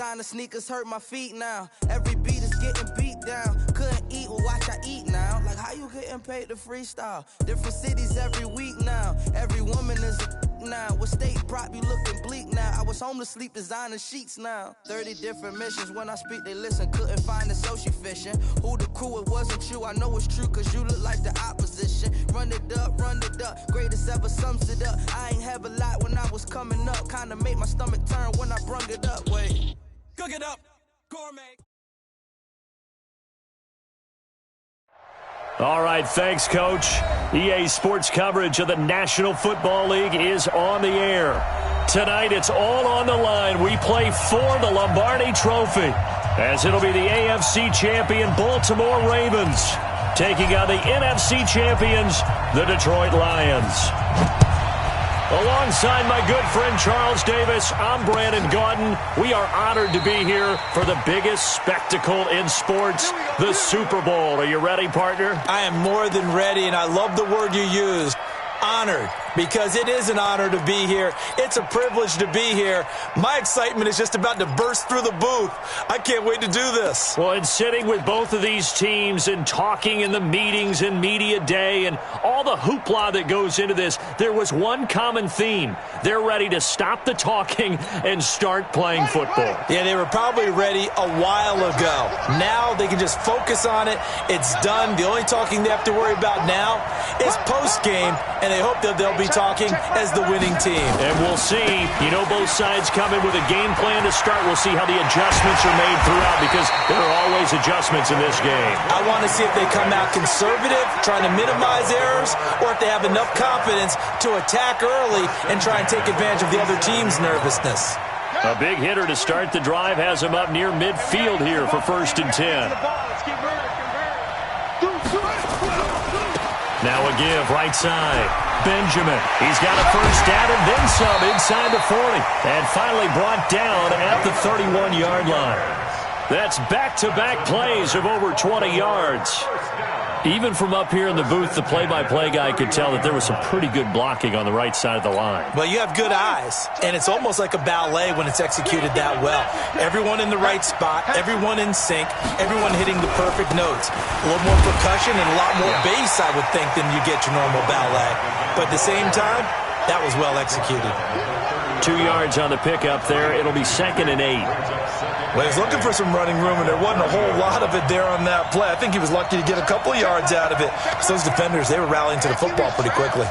Designer sneakers hurt my feet now. Every beat is getting beat down. Couldn't eat, well watch I eat now. Like how you getting paid to freestyle? Different cities every week now. Every woman is a now. What state prop you looking bleak now? I was home to sleep designer sheets now. 30 different missions. When I speak they listen. Couldn't find the social fishing. Who the crew? It wasn't you. I know it's true cause you look like the opposition. Run it up. Greatest ever sums it up. I ain't have a lot when I was coming up. Kinda made my stomach turn when I brung it up. Wait. Cook it up. Gourmet. All right, thanks, Coach. EA Sports coverage of the National Football League is on the air. Tonight, it's all on the line. We play for the Lombardi Trophy, as it'll be the AFC champion Baltimore Ravens taking on the NFC champions, the Detroit Lions. Alongside my good friend Charles Davis, I'm Brandon Gaudin. We are honored to be here for the biggest spectacle in sports, the Super Bowl. Are you ready, partner? I am more than ready, and I love the word you used. Honored, because it is an honor to be here. It's a privilege to be here. My excitement is just about to burst through the booth. I can't wait to do this. Well, and sitting with both of these teams and talking in the meetings and media day and all the hoopla that goes into this, there was one common theme. They're ready to stop the talking and start playing football. Yeah, they were probably ready a while ago. Now they can just focus on it. It's done. The only talking they have to worry about now is post-game, and they hope that they'll be talking as the winning team. And we'll see. You know, both sides come in with a game plan to start. We'll see how the adjustments are made throughout, because there are always adjustments in this game. I want to see if they come out conservative, trying to minimize errors, or if they have enough confidence to attack early and try and take advantage of the other team's nervousness. A big hitter to start the drive has him up near midfield here for 1st and 10. Now a give, right side. Benjamin. He's got a first down and then some inside the 40. And finally brought down at the 31-yard line. That's back-to-back plays of over 20 yards. Even from up here in the booth, the play-by-play guy could tell that there was some pretty good blocking on the right side of the line. Well, you have good eyes, and it's almost like a ballet when it's executed that well. Everyone in the right spot, everyone in sync, everyone hitting the perfect notes. A little more percussion and a lot more bass, I would think, than you get your normal ballet. But at the same time, that was well executed. 2 yards on the pickup there. It'll be 2nd and 8. Well, he's looking for some running room, and there wasn't a whole lot of it there on that play. I think he was lucky to get a couple of yards out of it. So those defenders, they were rallying to the football pretty quickly.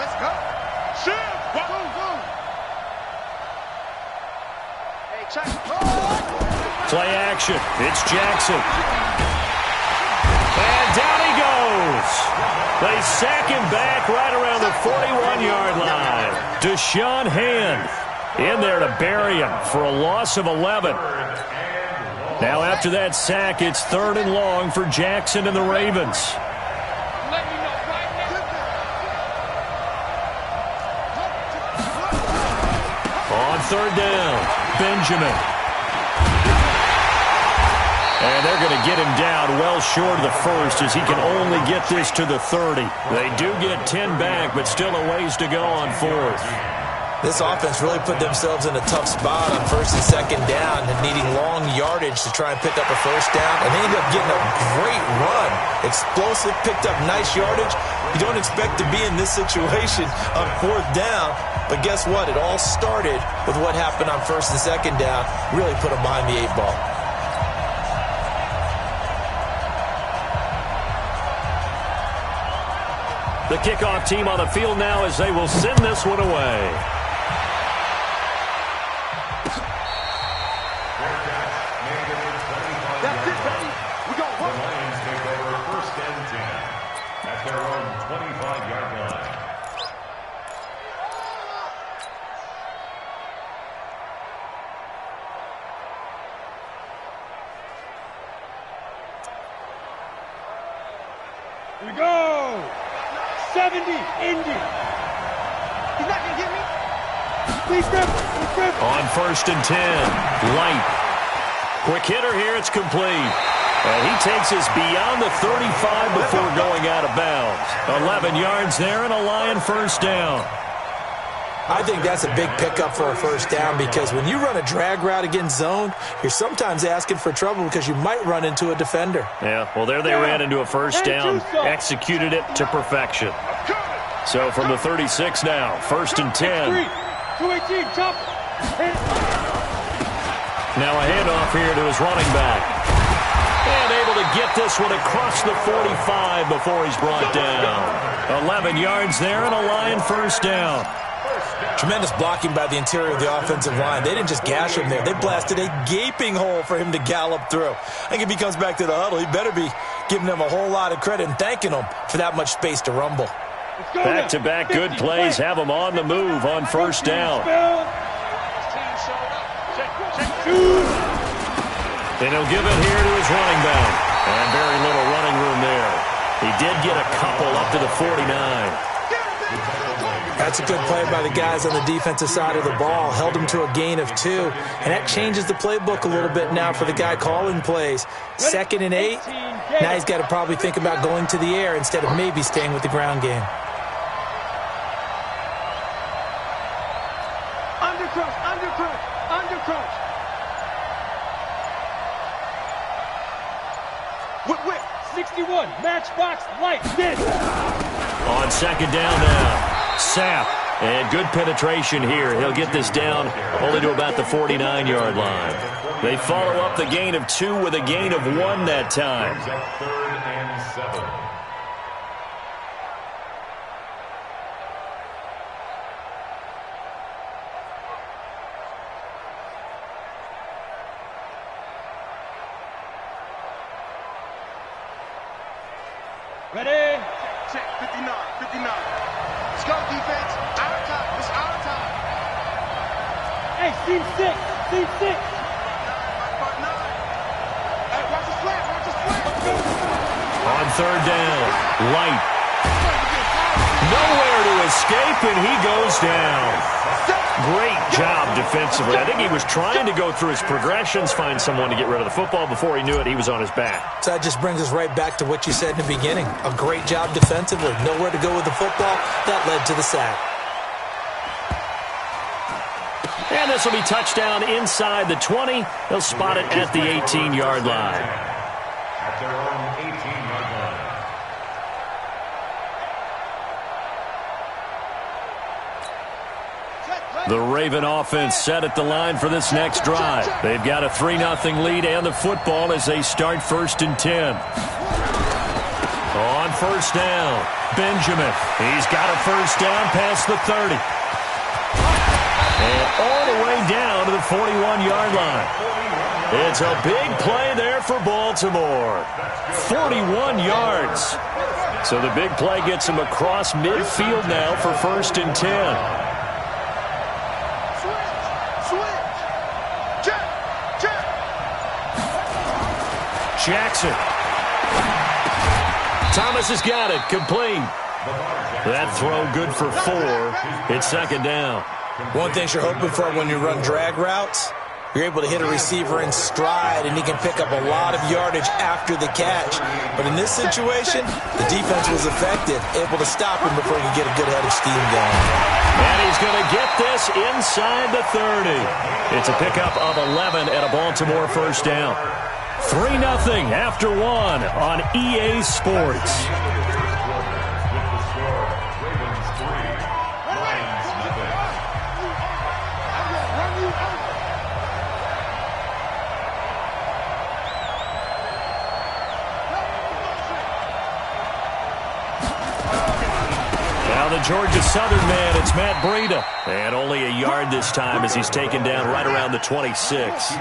Play action. It's Jackson. And down he goes. They sack him back right around the 41-yard line. Deshaun Hand in there to bury him for a loss of 11. Now after that sack, it's 3rd and long for Jackson and the Ravens. On 3rd down, Benjamin. And they're going to get him down well short of the first, as he can only get this to the 30. They do get 10 back, but still a ways to go on 4th. This offense really put themselves in a tough spot on 1st and 2nd down and needing long yardage to try and pick up a first down. And they ended up getting a great run. Explosive, picked up nice yardage. You don't expect to be in this situation on 4th down. But guess what? It all started with what happened on 1st and 2nd down. Really put them behind the 8 ball. The kickoff team on the field now as they will send this one away. That's it, baby. We got one. The Lions take over 1st and 10 at their own 25-yard line. Here we go. 70, Indy. He's not going to get me. Please step. On 1st and 10, Light. Quick hitter here, it's complete. And he takes us beyond the 35 before going out of bounds. 11 yards there and a Lion first down. I think that's a big pickup for a first down because when you run a drag route against zone, you're sometimes asking for trouble because you might run into a defender. Yeah, well, there they ran into a first down, executed it to perfection. So from the 36 now, 1st and 10. 218, chop. Now a handoff here to his running back. And able to get this one across the 45 before he's brought down. 11 yards there and a Lion first down. Tremendous blocking by the interior of the offensive line. They didn't just gash him there. They blasted a gaping hole for him to gallop through. I think if he comes back to the huddle, he better be giving them a whole lot of credit and thanking them for that much space to rumble. Back-to-back good plays have him on the move on first down. And he'll give it here to his running back. And very little running room there. He did get a couple up to the 49. That's a good play by the guys on the defensive side of the ball. Held him to a gain of 2. And that changes the playbook a little bit now for the guy calling plays. 2nd and 8. Now he's got to probably think about going to the air instead of maybe staying with the ground game. Undercrouch. Whip. 61. Matchbox light. This. On 2nd down now. Sapp. And good penetration here. He'll get this down only to about the 49-yard line. They follow up the gain of 2 with a gain of 1 that time. 3rd and 7. Ready? Check, 59. Let's go, defense. Our time. It's our time. Hey, team 6. Part 9. Hey, watch the flat. On 3rd down, Light. Nowhere to escape, and he goes down. Great job defensively. I think he was trying to go through his progressions, find someone to get rid of the football. Before he knew it, he was on his back. So that just brings us right back to what you said in the beginning. A great job defensively. Nowhere to go with the football. That led to the sack. And this will be touchdown inside the 20. They'll spot it at the 18-yard line. At their own 18-yard line. The Raven offense set at the line for this next drive. They've got a 3-0 lead and the football as they start 1st and 10. On 1st down, Benjamin. He's got a first down past the 30. And all the way down to the 41-yard line. It's a big play there for Baltimore. 41 yards. So the big play gets him across midfield now for 1st and 10. Jackson. Thomas has got it. Complete. That throw good for 4. It's 2nd down. One thing you're hoping for when you run drag routes, you're able to hit a receiver in stride, and he can pick up a lot of yardage after the catch. But in this situation, the defense was effective, able to stop him before he could get a good head of steam going. And he's going to get this inside the 30. It's a pickup of 11 and a Baltimore first down. 3-0 after 1 on EA Sports. Now the Georgia Southern man, it's Matt Breida. And only a yard this time as he's taken down right around the 26.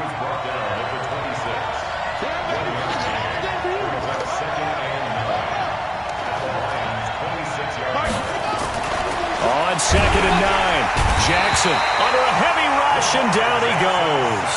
On 2nd and 9, Jackson under a heavy rush, and down he goes.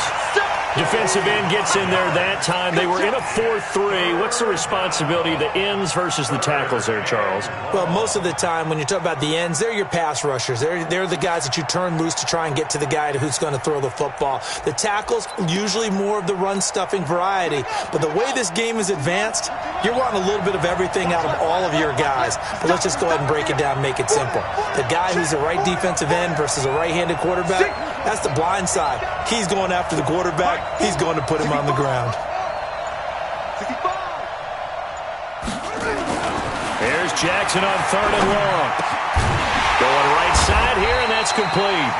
defensive end gets in there that time. They were in a 4-3. What's the responsibility of the ends versus the tackles there, Charles? Well, most of the time when you talk about the ends, they're your pass rushers. They're the guys that you turn loose to try and get to the guy who's going to throw the football. The tackles, usually more of the run-stuffing variety. But the way this game is advanced, you're wanting a little bit of everything out of all of your guys. But let's just go ahead and break it down and make it simple. The guy who's the right defensive end versus a right-handed quarterback, that's the blind side. He's going after the quarterback. He's going to put him on the ground. Here's Jackson on 3rd and long. Going right side here, and that's complete.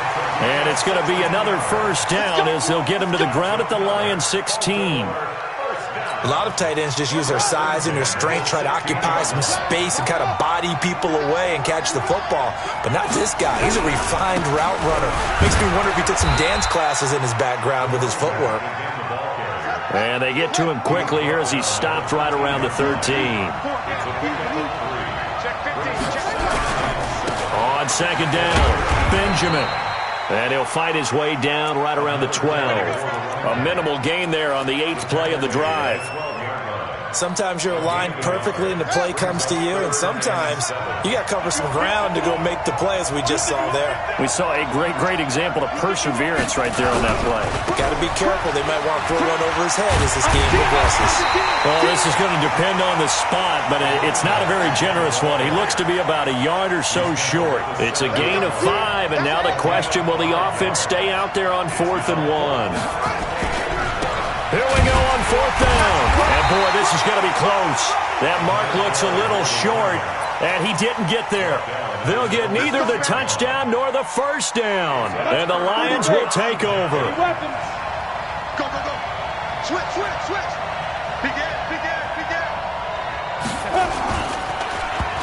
And it's going to be another first down as they'll get him to the ground at the Lions 16. A lot of tight ends just use their size and their strength, try to occupy some space and kind of body people away and catch the football. But not this guy. He's a refined route runner. Makes me wonder if he took some dance classes in his background with his footwork. And they get to him quickly here as he's stopped right around the 13. On 2nd down, Benjamin. And he'll fight his way down right around the 12. A minimal gain there on the 8th play of the drive. Sometimes you're aligned perfectly and the play comes to you, and sometimes you got to cover some ground to go make the play, as we just saw there. We saw a great example of perseverance right there on that play. Got to be careful. They might want to throw one over his head as this game progresses. Well, this is going to depend on the spot, but it's not a very generous one. He looks to be about a yard or so short. It's a gain of 5, and now the question, will the offense stay out there on 4th and 1? Here we go on 4th down. And, boy, this is going to be close. That mark looks a little short, and he didn't get there. They'll get neither the touchdown nor the first down. And the Lions will take over. Go, go, go. Switch. Big air.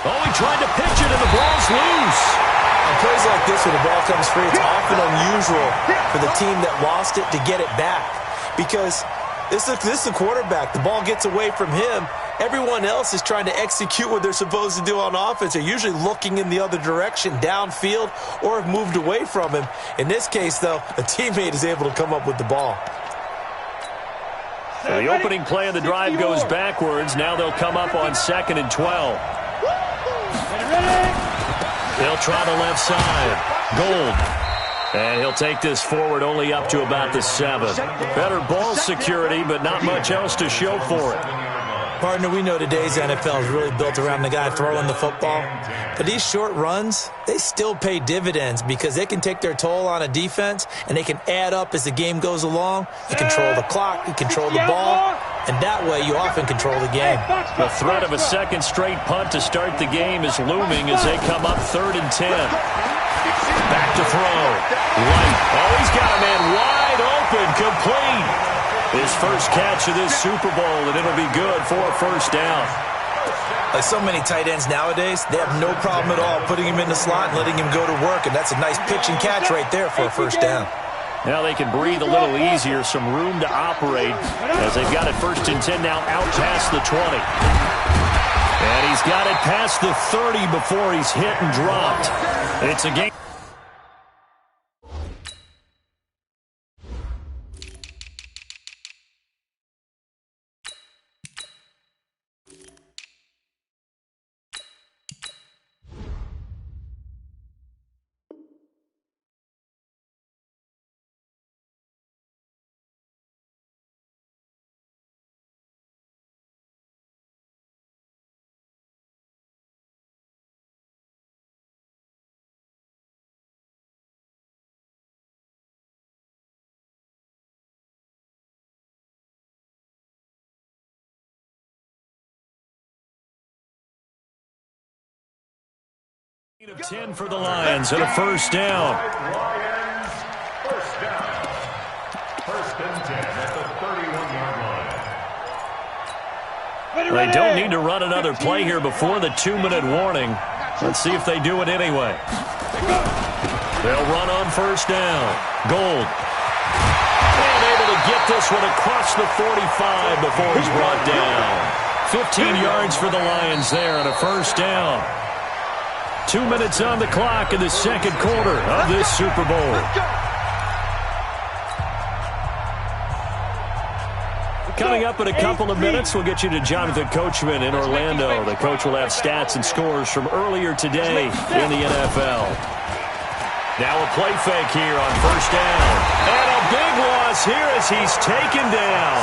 Oh, he tried to pitch it, and the ball's loose. On plays like this, when the ball comes free, it's often unusual for the team that lost it to get it back. Because this is the quarterback. The ball gets away from him. Everyone else is trying to execute what they're supposed to do on offense. They're usually looking in the other direction, downfield, or have moved away from him. In this case, though, a teammate is able to come up with the ball. So the opening play of the drive goes backwards. Now they'll come up on 2nd and 12. They'll try the left side. Gold. And he'll take this forward only up to about the 7. Better ball security, but not much else to show for it. Partner, we know today's NFL is really built around the guy throwing the football. But these short runs, they still pay dividends because they can take their toll on a defense, and they can add up as the game goes along. You control the clock, you control the ball, and that way you often control the game. The threat of a second straight punt to start the game is looming as they come up 3rd and 10. Back to throw. White. Oh, he's got a man wide open, complete. His first catch of this Super Bowl, and it'll be good for a first down. Like so many tight ends nowadays, they have no problem at all putting him in the slot and letting him go to work, and that's a nice pitch and catch right there for a first down. Now they can breathe a little easier, some room to operate as they've got it 1st and 10 now out past the 20. And he's got it past the 30 before he's hit and dropped. It's a game. Of 10 for the Lions and a first down. Lions, first down. 1st and 10 at the 31-yard line. They don't need to run another play here before the 2-minute warning. Let's see if they do it anyway. They'll run on first down. Gold. And able to get this one across the 45 before he's brought down. 15 yards for the Lions there and a first down. 2 minutes on the clock in the 2nd quarter of this Super Bowl. Coming up in a couple of minutes, we'll get you to Jonathan Coachman in Orlando. The coach will have stats and scores from earlier today in the NFL. Now a play fake here on first down. And a big loss here as he's taken down.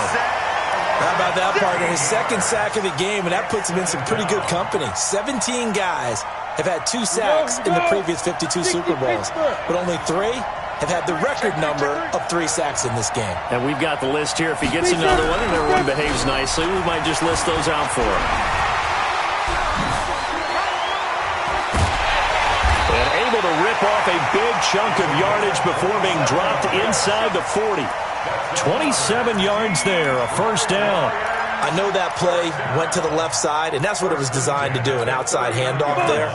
How about that, partner? His second sack of the game, and that puts him in some pretty good company. 17 guys have had 2 sacks in the previous 52 Super Bowls, but only 3 have had the record number of 3 sacks in this game. And we've got the list here. If he gets another one and everyone behaves nicely, we might just list those out for him. And able to rip off a big chunk of yardage before being dropped inside the 40. 27 yards there, a first down. I know that play went to the left side, and that's what it was designed to do, an outside handoff there.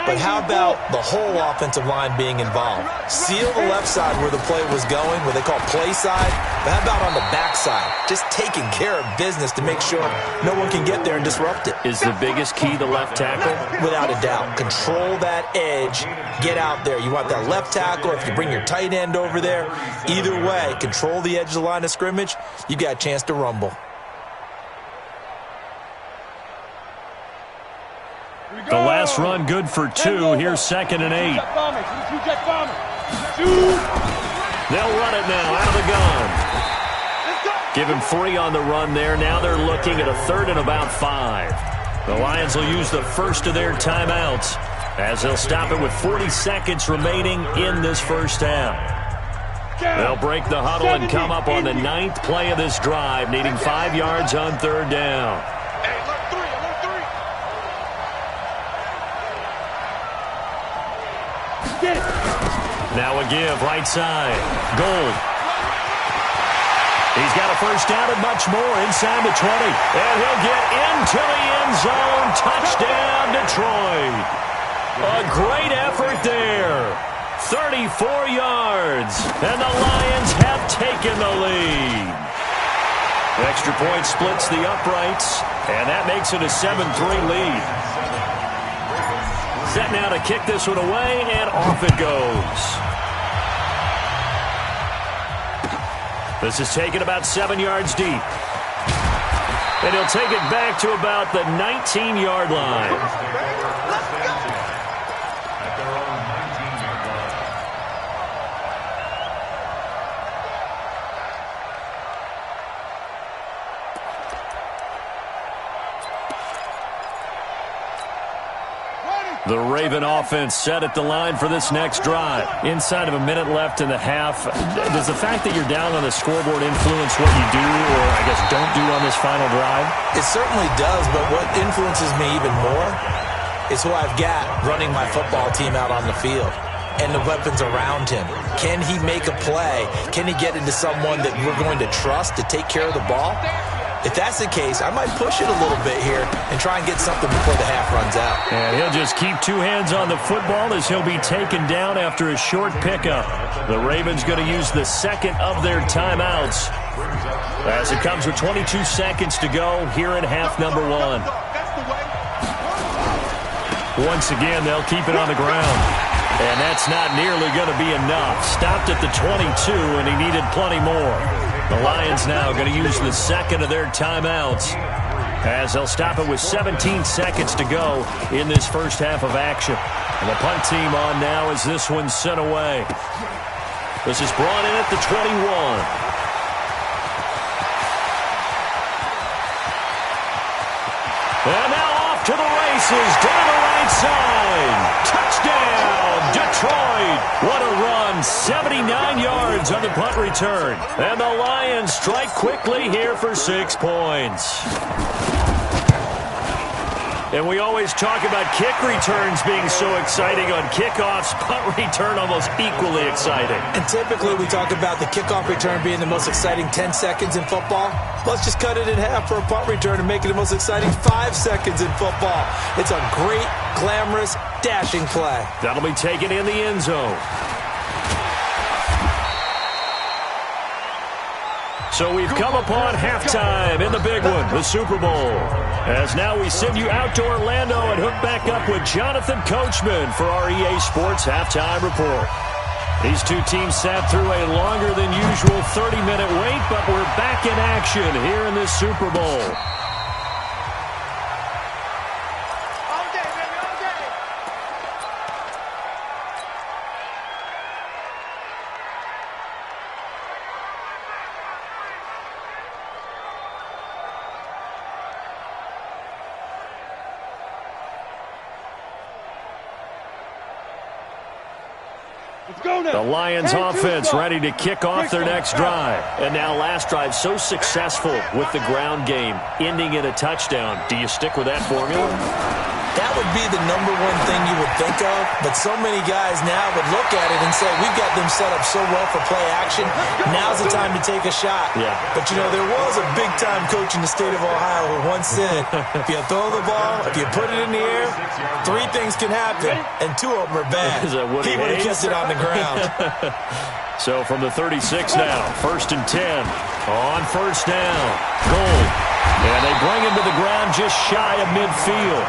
But how about the whole offensive line being involved? Seal the left side where the play was going, what they call play side. But how about on the back side? Just taking care of business to make sure no one can get there and disrupt it. Is the biggest key the left tackle? Without a doubt. Control that edge. Get out there. You want that left tackle. If you bring your tight end over there, either way, control the edge of the line of scrimmage. You got a chance to rumble. The last run good for 2. Here's 2nd and 8. They'll run it now out of the gun. Give him 3 on the run there. Now they're looking at a 3rd and about 5. The Lions will use the first of their timeouts as they'll stop it with 40 seconds remaining in this first half. They'll break the huddle and come up on the 9th play of this drive, needing 5 yards on 3rd down. Now a give, right side. Gold. He's got a first down and much more inside the 20. And he'll get into the end zone. Touchdown, Detroit. A great effort there. 34 yards. And the Lions have taken the lead. Extra point splits the uprights. And that makes it a 7-3 lead. Set now to kick this one away, and off it goes. This is taken about 7 yards deep. And he'll take it back to about the 19-yard line. The Raven offense set at the line for this next drive. Inside of a minute left in the half, does the fact that you're down on the scoreboard influence what you do, or I guess don't do on this final drive? It certainly does, but what influences me even more is who I've got running my football team out on the field and the weapons around him. Can he make a play? Can he get into someone that we're going to trust to take care of the ball? If that's the case, I might push it a little bit here and try and get something before the half runs out. And he'll just keep 2 hands on the football as he'll be taken down after a short pickup. The Ravens going to use the 2nd of their timeouts as it comes with 22 seconds to go here in half number 1. Once again, they'll keep it on the ground. And that's not nearly going to be enough. Stopped at the 22, and he needed plenty more. The Lions now going to use the 2nd of their timeouts as they'll stop it with 17 seconds to go in this first half of action. And the punt team on now as this one's sent away. This is brought in at the 21. And now off to the races, down the right side. Touchdown, Detroit. What a run, 79 yards on the punt return. And the Lions strike quickly here for 6 points. And we always talk about kick returns being so exciting on kickoffs, punt return almost equally exciting. And typically we talk about the kickoff return being the most exciting 10 seconds in football. Let's just cut it in half for a punt return and make it the most exciting 5 seconds in football. It's a great, glamorous, dashing play. That'll be taken in the end zone. So we've come upon halftime in the big one, the Super Bowl. As now we send you out to Orlando and hook back up with Jonathan Coachman for our EA Sports Halftime Report. These two teams sat through a longer than usual 30-minute wait, but we're back in action here in this Super Bowl. The Lions offense ready to kick off their next drive. And now last drive so successful with the ground game, ending in a touchdown. Do you stick with that formula? That would be the number one thing you would think of, but so many guys now would look at it and say, we've got them set up so well for play action, now's the time to take a shot. Yeah. But, you know, there was a big-time coach in the state of Ohio who once said, if you throw the ball, if you put it in the air, 3 things can happen, and 2 of them are bad. He would have kissed it on the ground. So from the 36 now, 1st and 10 on 1st down. Goal. And they bring him to the ground just shy of midfield.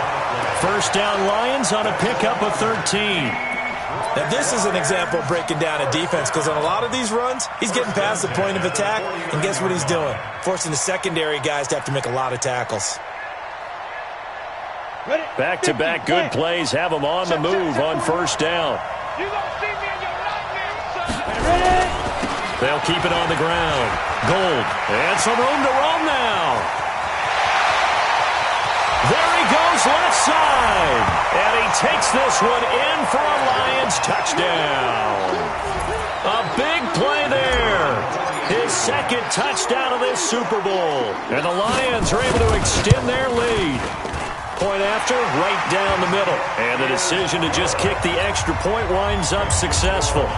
1st down Lions on a pickup of 13. Now, this is an example of breaking down a defense because on a lot of these runs, he's getting past the point of attack, and guess what he's doing? Forcing the secondary guys to have to make a lot of tackles. Back-to-back good plays have them on the move on 1st down. They'll keep it on the ground. Gold. And some room to roam now. There he goes left side. And he takes this one in for a Lions touchdown. A big play there. His 2nd touchdown of this Super Bowl. And the Lions are able to extend their lead. Point after, right down the middle. And the decision to just kick the extra point winds up successful.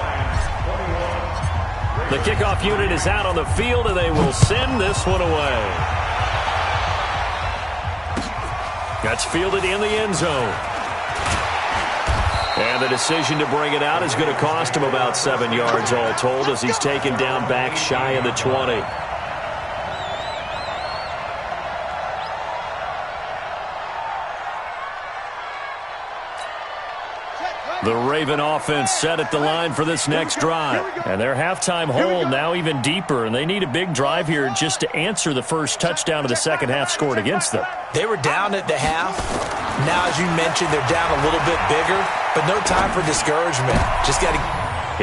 The kickoff unit is out on the field, and they will send this one away. That's fielded in the end zone. And the decision to bring it out is going to cost him about 7 yards all told as he's taken down back shy of the 20. The Raven offense set at the line for this next drive. And their halftime hole now even deeper, and they need a big drive here just to answer the first touchdown of the second half scored against them. They were down at the half. Now, as you mentioned, they're down a little bit bigger, but no time for discouragement. Just got to...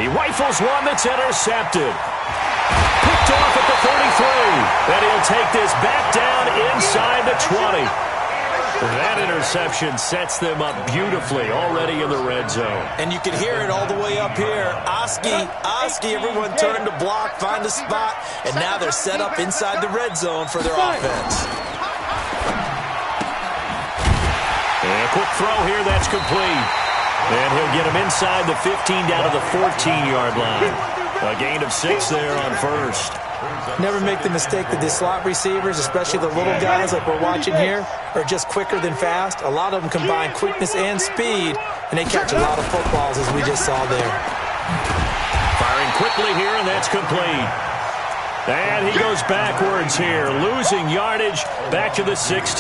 He rifles one that's intercepted. Picked off at the 33. And he'll take this back down inside the 20. That interception sets them up beautifully already in the red zone. And you can hear it all the way up here. Oski, everyone turned to block, find a spot, and now they're set up inside the red zone for their offense. And a quick throw here, that's complete. And he'll get him inside the 15 down to the 14-yard line. A gain of 6 there on 1st. Never make the mistake that the slot receivers, especially the little guys like we're watching here, are just quicker than fast. A lot of them combine quickness and speed, and they catch a lot of footballs, as we just saw there. Firing quickly here, and that's complete. And he goes backwards here, losing yardage back to the 16.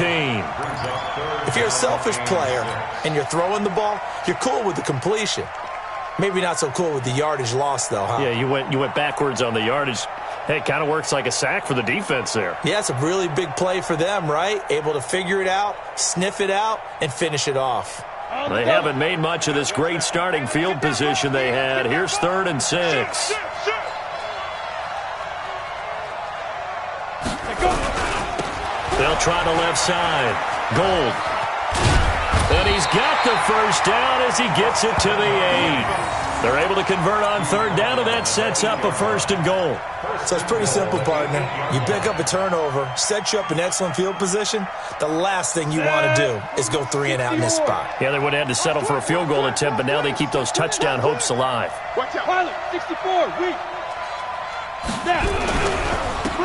If you're a selfish player and you're throwing the ball, you're cool with the completion. Maybe not so cool with the yardage loss, though, huh? Yeah, you went backwards on the yardage. Hey, it kind of works like a sack for the defense there. Yeah, it's a really big play for them, right? Able to figure it out, sniff it out, and finish it off. They haven't made much of this great starting field position they had. Here's 3rd and 6. They'll try the left side. Gold. And he's got the first down as he gets it to the 8. They're able to convert on 3rd down, and that sets up a 1st and goal. So it's pretty simple, partner. You pick up a turnover, set you up in excellent field position. The last thing you want to do is go 3 and out in this spot. Yeah, they would have had to settle for a field goal attempt, but now they keep those touchdown hopes alive. Watch out. Pilot, 64, weak. Snap.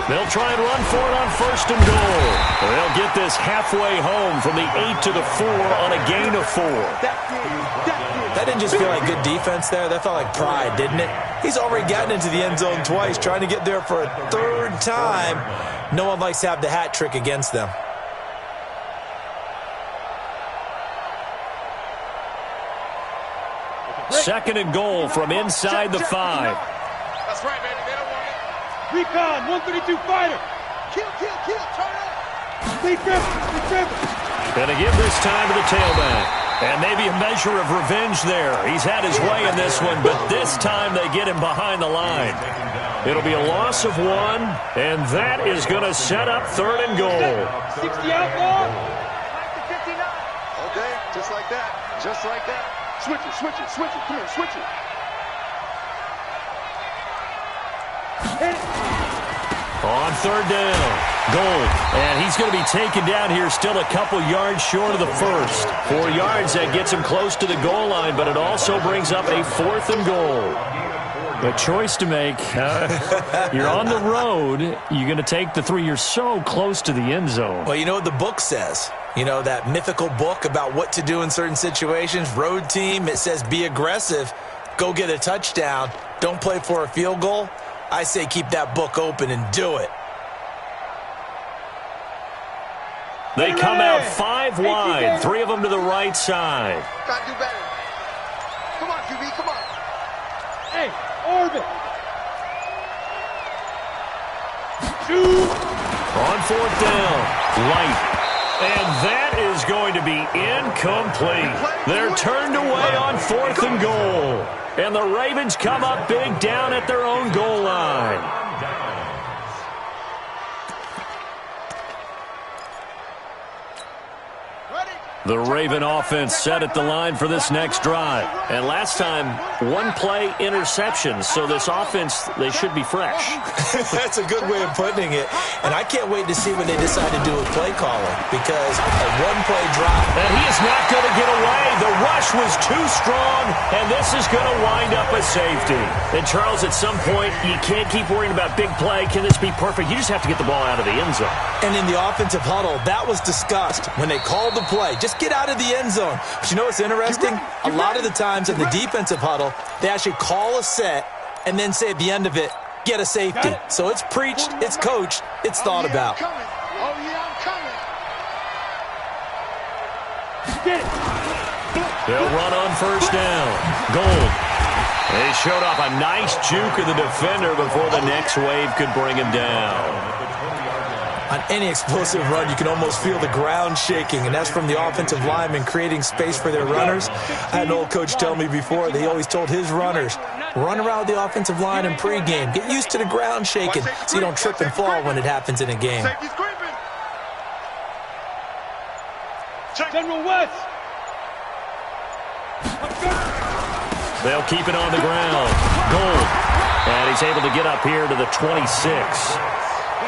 They'll try and run for it on 1st and goal. They'll get this halfway home from the 8 to the 4 on a gain of 4. That didn't just feel like good defense there. That felt like pride, didn't it? He's already gotten into the end zone twice, trying to get there for a 3rd time. No one likes to have the hat trick against them. 2nd and goal from inside the 5. That's right, baby. They don't want it. Recon, 132 fighter. Kill, turn up. Stay triple. Going to give this time to the tailback. And maybe a measure of revenge there. He's had his way in this one, but this time they get him behind the line. It'll be a loss of 1, and that is going to set up 3rd and goal. 60 outlaw. Okay, just like that. Just like that. Switch it. Come here, switch it. Hit it. On 3rd down, Gold. And he's going to be taken down here still a couple yards short of the first. 4 yards, that gets him close to the goal line, but it also brings up a 4th and goal. A choice to make. You're on the road. You're going to take the 3. You're so close to the end zone. Well, you know what the book says. You know, that mythical book about what to do in certain situations. Road team, it says be aggressive. Go get a touchdown. Don't play for a field goal. I say keep that book open and do it. They come out 5 wide. 3 of them to the right side. Gotta do better. Come on, QB, come on. Hey, orbit. Shoot. On 4th down, Light. And that is going to be incomplete. They're turned away on 4th and goal. And the Ravens come up big down at their own goal line. The Raven offense set at the line for this next drive. And last time, 1-play interception. So this offense, they should be fresh. That's a good way of putting it. And I can't wait to see what they decide to do with play calling. Because a 1-play drive. And he is not going to get away. The rush was too strong. And this is going to wind up a safety. And Charles, at some point, you can't keep worrying about big play. Can this be perfect? You just have to get the ball out of the end zone. And in the offensive huddle, that was discussed when they called the play. Just get out of the end zone. But you know what's interesting? A lot of the times in the defensive huddle, they actually call a set and then say at the end of it, get a safety. So it's preached, it's coached, it's thought about. Oh, yeah, I'm coming. Get it. They'll run on 1st down. Gold. They showed off a nice juke of the defender before the next wave could bring him down. On any explosive run, you can almost feel the ground shaking, and that's from the offensive linemen creating space for their runners. I had an old coach tell me before that he always told his runners, run around the offensive line in pregame. Get used to the ground shaking so you don't trip and fall when it happens in a game. Safety's creeping. General West. They'll keep it on the ground. Gold. And he's able to get up here to the 26.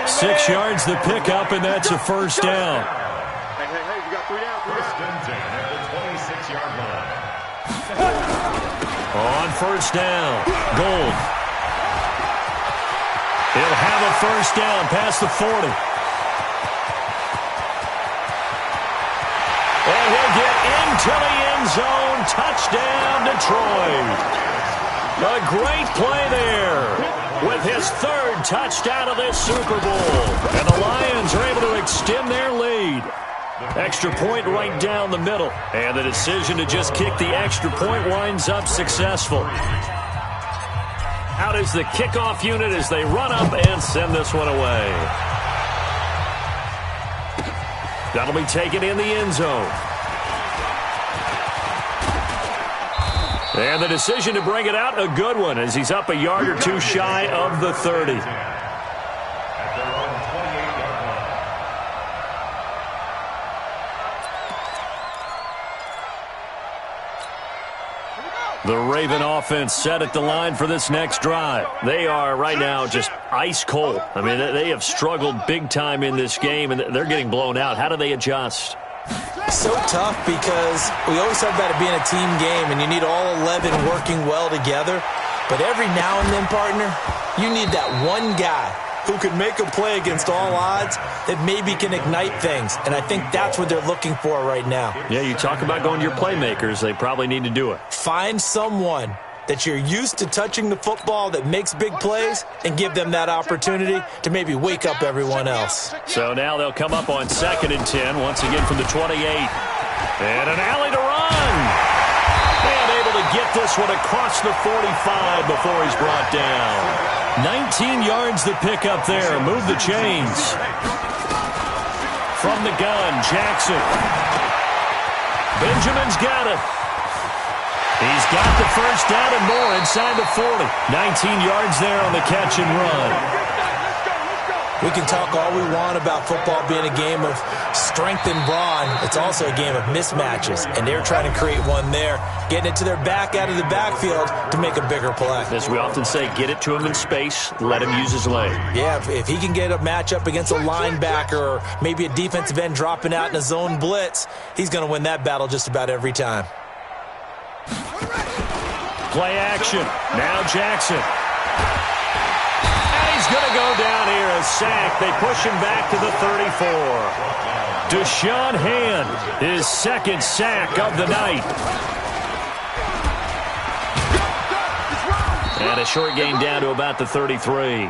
6 yards the pickup, and that's a 1st down. Hey, we got 3 down. 1st and 10 at the 26-yard line. On 1st down, Gold. He'll have a 1st down past the 40. And he'll get into the end zone. Touchdown, Detroit. A great play there. With his 3rd touchdown of this Super Bowl. And the Lions are able to extend their lead. Extra point right down the middle. And the decision to just kick the extra point winds up successful. Out is the kickoff unit as they run up and send this one away. That'll be taken in the end zone. And the decision to bring it out, a good one, as he's up a yard or 2 shy of the 30. The Raven offense set at the line for this next drive. They are right now just ice cold. I mean, they have struggled big time in this game, and they're getting blown out. How do they adjust? So tough because we always talk about it being a team game and you need all 11 working well together. But every now and then, partner, you need that one guy who can make a play against all odds that maybe can ignite things. And I think that's what they're looking for right now. Yeah, you talk about going to your playmakers. They probably need to do it. Find someone that you're used to touching the football that makes big plays and give them that opportunity to maybe wake up everyone else. So now they'll come up on 2nd and 10, once again from the 28. And an alley to run. And able to get this one across the 45 before he's brought down. 19 yards to pick up there. Move the chains. From the gun, Jackson. Benjamin's got it. He's got the first down and more inside the 40. 19 yards there on the catch and run. We can talk all we want about football being a game of strength and brawn. It's also a game of mismatches, and they're trying to create one there, getting it to their back out of the backfield to make a bigger play. As we often say, get it to him in space, let him use his leg. Yeah, if he can get a matchup against a linebacker or maybe a defensive end dropping out in a zone blitz, he's going to win that battle just about every time. Play action. Now Jackson. And he's going to go down here, a sack. They push him back to the 34. Deshaun Hand, his second sack of the night. And a short gain down to about the 33.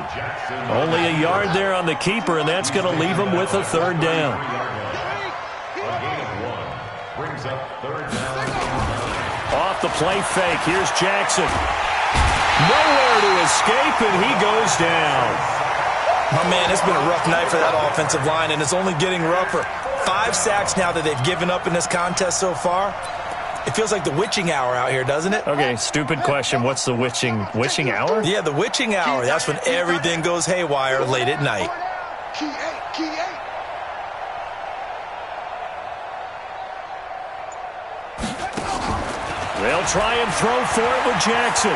Only a yard there on the keeper, and that's going to leave him with a third down. Off the play fake, here's Jackson. Nowhere to escape, and he goes down. My man, it's been a rough night for that offensive line, and it's only getting rougher. 5 sacks now that they've given up in this contest so far. It feels like the witching hour out here, doesn't it? Okay, stupid question. What's the witching hour? Yeah, the witching hour. That's when everything goes haywire late at night. Key eight. They'll try and throw for it with Jackson.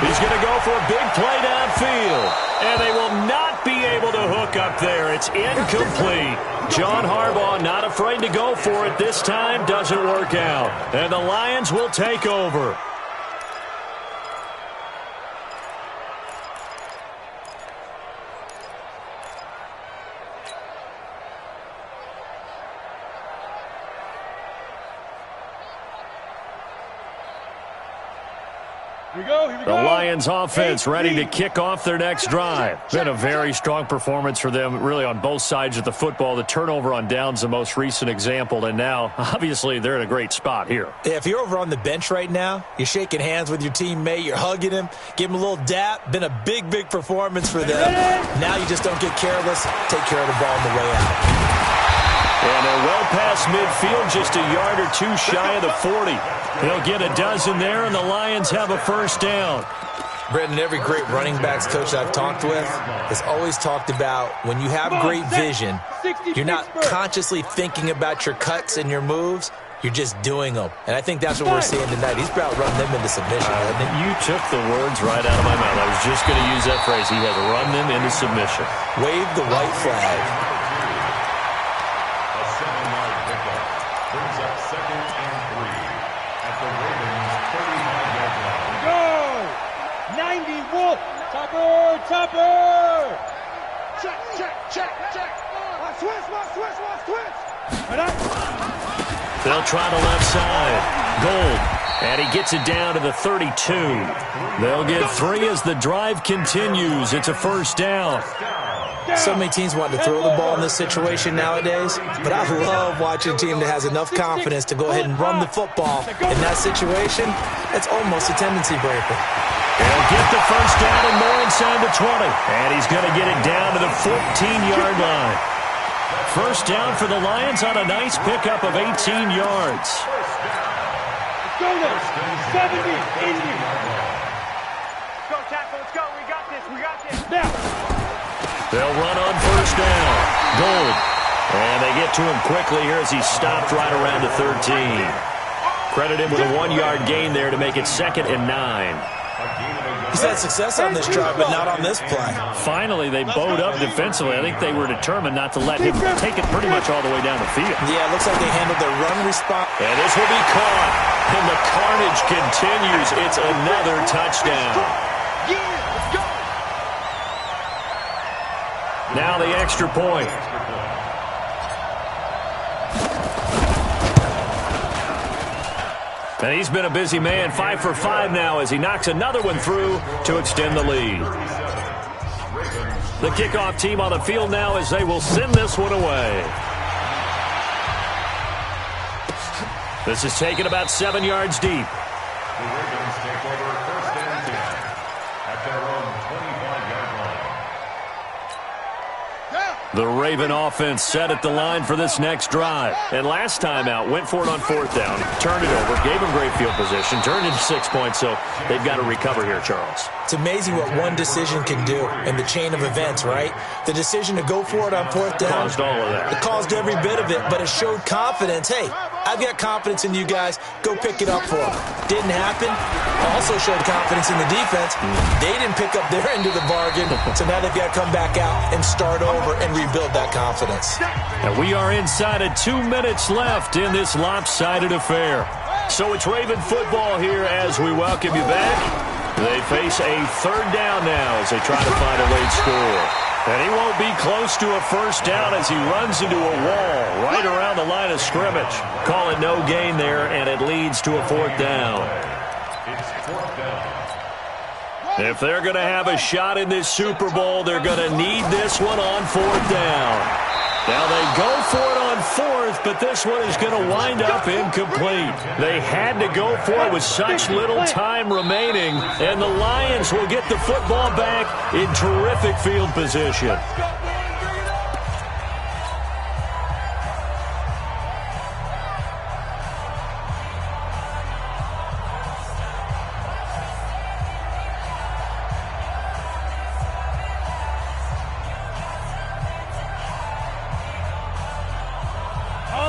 He's going to go for a big play downfield. And they will not be able to hook up there. It's incomplete. John Harbaugh not afraid to go for it this time. Doesn't work out. And the Lions will take over. Here we go. The Lions offense ready to kick off their next drive. Been a very strong performance for them, really, on both sides of the football. The turnover on downs, the most recent example, and now, obviously, they're in a great spot here. Yeah, if you're over on the bench right now, you're shaking hands with your teammate, you're hugging him, give him a little dap. Been a big, big performance for them. Now you just don't get careless. Take care of the ball on the way out. And they're well past midfield, just a yard or two shy of the 40. They'll get a dozen there, and the Lions have a first down. Brendan, every great running backs coach I've talked with has always talked about when you have great vision, you're not consciously thinking about your cuts and your moves. You're just doing them. And I think that's what we're seeing tonight. He's about running them into submission. You took the words right out of my mouth. I was just going to use that phrase. He has run them into submission. Wave the white flag. Brings up 2nd and 3 at the Ravens 35-yard line. Go! 90 Wolf! Chopper! Check. Watch twist. They'll try the left side. Gold. And he gets it down to the 32. They'll get 3 as the drive continues. It's a first down. So many teams want to throw the ball in this situation nowadays, but I love watching a team that has enough confidence to go ahead and run the football. In that situation, it's almost a tendency breaker. They'll get the first down and more inside the 20. And he's going to get it down to the 14-yard line. First down for the Lions on a nice pickup of 18 yards. Let's go now. 70, Indy. Go, tackle, let's go. We got this. Now. They'll run on first down. Gold. And they get to him quickly here as he stopped right around the 13. Credit him with a 1-yard gain there to make it 2nd and 9. He's had success on this drive, but not on this play. Finally, they bowed up defensively. I think they were determined not to let him take it pretty much all the way down the field. Yeah, it looks like they handled their run response. And this will be caught. And the carnage continues. It's another touchdown. Now the extra point. And he's been a busy man, 5 for 5 now as he knocks another one through to extend the lead. The kickoff team on the field now as they will send this one away. This is taken about 7 yards deep. The Raven offense set at the line for this next drive. And last time out, went for it on 4th down, turned it over, gave them great field position, turned into 6 points, so they've got to recover here, Charles. It's amazing what one decision can do in the chain of events, right? The decision to go for it on 4th down. Caused all of that. It caused every bit of it, but it showed confidence. Hey, I've got confidence in you guys. Go pick it up for them. Didn't happen. Also showed confidence in the defense. They didn't pick up their end of the bargain, so now they've got to come back out and start over and rebuild that confidence. And we are inside of 2 minutes left in this lopsided affair. So it's Raven football here as we welcome you back. They face a 3rd down now as they try to find a late score. And he won't be close to a 1st down as he runs into a wall right around the line of scrimmage. Call it no gain there, and it leads to a 4th down. It's 4th down. If they're going to have a shot in this Super Bowl, they're going to need this one on 4th down. Now they go for it on 4th, but this one is going to wind up incomplete. They had to go for it with such little time remaining, and the Lions will get the football back in terrific field position.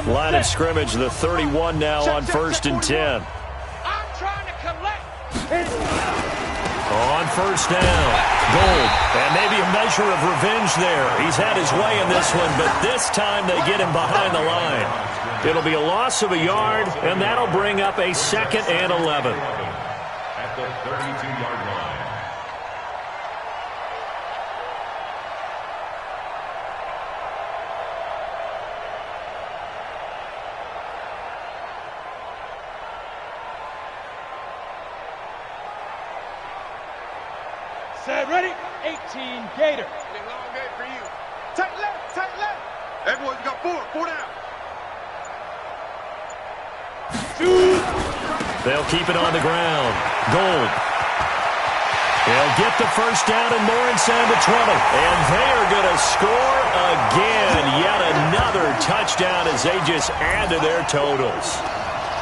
Line of scrimmage, the 31 now on 1st and 10. I'm trying to collect. On 1st down, Gold, and maybe a measure of revenge there. He's had his way in this one, but this time they get him behind the line. It'll be a loss of a yard, and that'll bring up a 2nd and 11. At the 32-yard line. Set, ready? 18, Gator. Long game for you. Tight left, tight left. Everyone, you got 4 down. They'll keep it on the ground. Gold. They'll get the 1st down and more inside the 20. And they are going to score again. Yet another touchdown as they just add to their totals.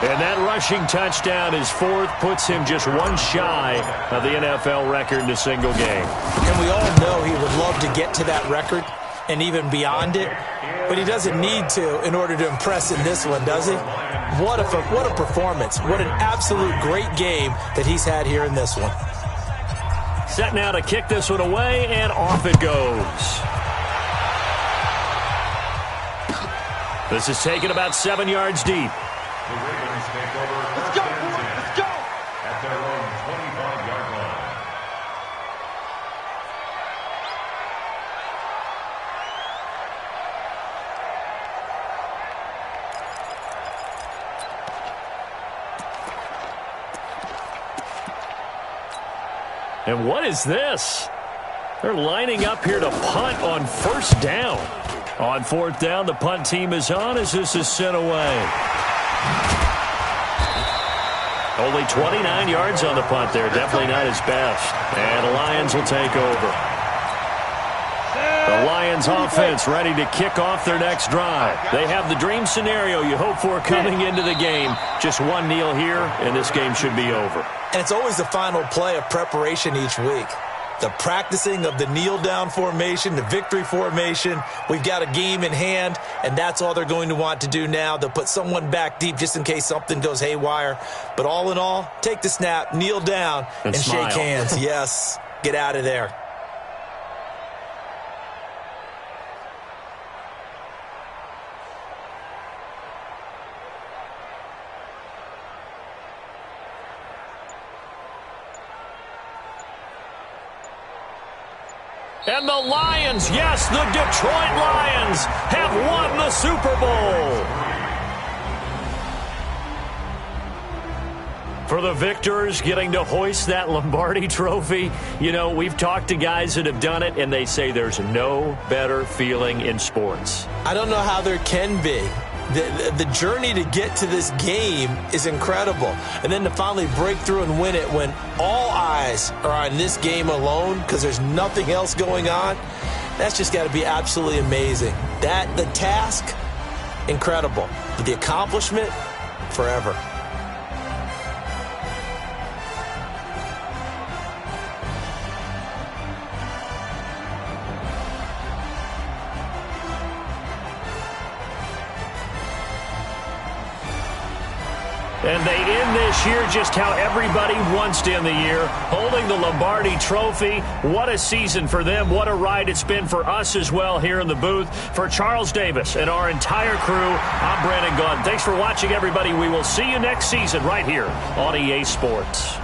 And that rushing touchdown is 4th, puts him just one shy of the NFL record in a single game. And we all know he would love to get to that record and even beyond it, but he doesn't need to in order to impress in this one, does he? What a performance. What an absolute great game that he's had here in this one. Set now to kick this one away, and off it goes. This is taken about 7 yards deep. The Ravens take over. Let's go, boys. Let's go. At their own 25-yard line. And what is this? They're lining up here to punt on 1st down. On 4th down, the punt team is on as this is sent away. Only 29 yards on the punt there. Definitely not his best. And the Lions will take over. The Lions offense ready to kick off their next drive. They have the dream scenario you hope for coming into the game. Just one kneel here, and this game should be over. And it's always the final play of preparation each week. The practicing of the kneel-down formation, the victory formation. We've got a game in hand, and that's all they're going to want to do now. They'll put someone back deep just in case something goes haywire. But all in all, take the snap, kneel down, and smile. shake hands. Yes, get out of there. And the Lions, yes, the Detroit Lions have won the Super Bowl. For the victors getting to hoist that Lombardi trophy, you know, we've talked to guys that have done it, and they say there's no better feeling in sports. I don't know how there can be. The journey to get to this game is incredible. And then to finally break through and win it when all eyes are on this game alone because there's nothing else going on, That's just got to be absolutely amazing. The task, incredible. But the accomplishment, forever. And they end this year just how everybody wants to end the year, holding the Lombardi Trophy. What a season for them. What a ride it's been for us as well here in the booth. For Charles Davis and our entire crew, I'm Brandon Gaudin. Thanks for watching, everybody. We will see you next season right here on EA Sports.